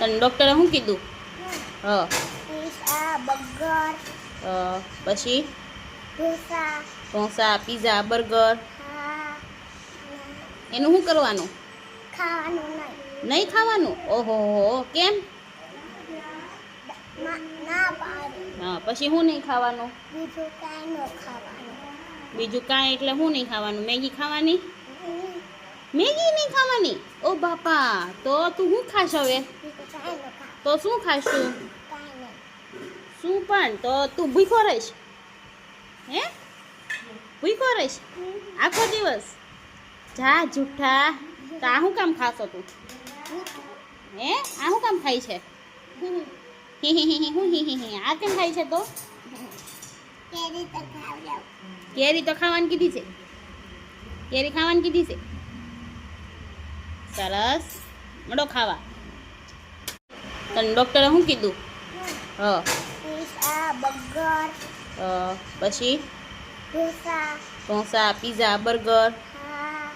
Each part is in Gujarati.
તને ડૉક્ટરે શું કીધું? હ પીઝા, બર્ગર, પછી ઢોસા, પીઝા, બર્ગર હા, એનું શું કરવાનું? ખાવાનું નહીં. નહીં ખાવાનું? ઓહો, કેમ? ના પાડે. હા, પછી શું નહીં ખાવાનું? બીજું કાંઈ ન ખાવાનું. બીજું કાંઈ એટલે શું નહીં ખાવાનું? મેગી ખાવાની? મેગી નહીં ખાવાની? ઓ બાપા, તો તું શું ખાશ હવે? બીજું કાંઈ ન ખાવાનું. તો શું ખાશ તું? કાંઈ નહીં. શું પણ? તો તું ભૂખ્યો રહીશ? હે? ભૂખ્યો રહીશ આખો દિવસ? જા જૂઠા. તો આ શું કામ ખાશો તું? હે? આ શું કામ ખાય છે? આ કેમ ખાય છે તો? કેરી તો ખાવડાવ. કેરી તો ખાવાની કીધી છે. કેરી ખાવાની કીધી છે. સરસ, મળો ખાવા. તને ડૉક્ટરે શું કીધું? હ પીઝા, બર્ગર, પછી ઢોસા, પીઝા, બર્ગર હા,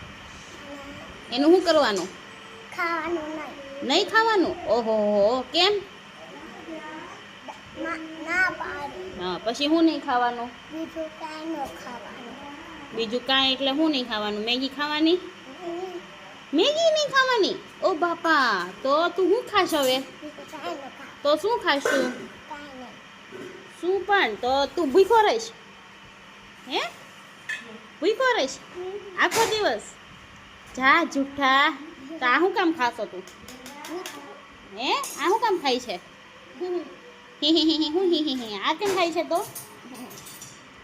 એનું શું કરવાનું? ખાવાનું નહીં. નહીં ખાવાનું? ઓહો, કેમ? ના પાડે. હા, પછી શું નહીં ખાવાનું? બીજું કાંઈ ન ખાવાનું. બીજું કાંઈ એટલે શું નહીં ખાવાનું? મેગી ખાવાની? મેગી નહીં ખાવાની? ઓ બાપા, તો તું શું ખાશ હવે? બીજું કાંઈ ન ખાવાનું. તો શું ખાશ તું? કાંઈ નહીં. શું પણ? તો તું ભૂખ્યો રહીશ? હે? ભૂખ્યો રહીશ આખો દિવસ? જા જૂઠા. તો આ શું કામ ખાશો તું? હે? આ શું કામ ખાય છે? આ કેમ ખાય છે તો?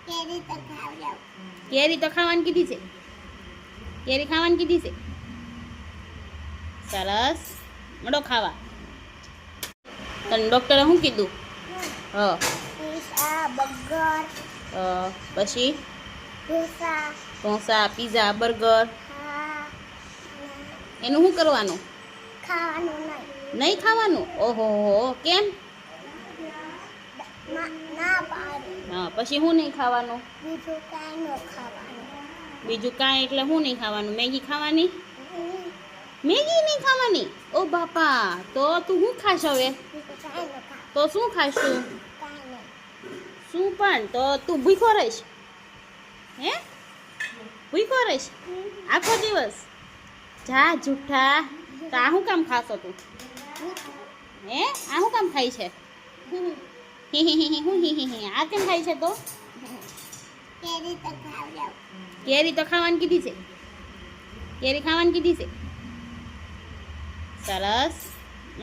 કેરી તો ખાવડાવ. કેરી તો ખાવાની કીધી છે. કેરી ખાવાની કીધી છે. સરસ, મળો ખાવા. તને ડૉક્ટરે શું કીધું? હ પીઝા, બર્ગર, પછી ઢોસા, પીઝા, બર્ગર હા, એનું શું કરવાનું? ખાવાનું નહીં. નહીં ખાવાનું? ઓહો, કેમ? ના પાડે. હા, પછી શું નહીં ખાવાનું? બીજું કાંઈ ન ખાવાનું. બીજું કાંઈ એટલે શું નહીં ખાવાનું? મેગી ખાવાની? મેગી નહીં ખાવાની? ઓ બાપા, તો તું શું ખાશ હવે? બીજું કાંઈ ન ખાવાનું. તો શું ખાશ તું? કાંઈ નહીં. શું પણ? તો તું ભૂખ્યો રહીશ? હે? ભૂખ્યો રહીશ આખો દિવસ? જા જૂઠા. તો આ શું કામ ખાશો તું? હે? આ શું કામ ખાય છે? આ કેમ ખાય છે તો? કેરી તો ખાવડાવ. કેરી તો ખાવાની કીધી છે. કેરી ખાવાની કીધી છે. સરસ,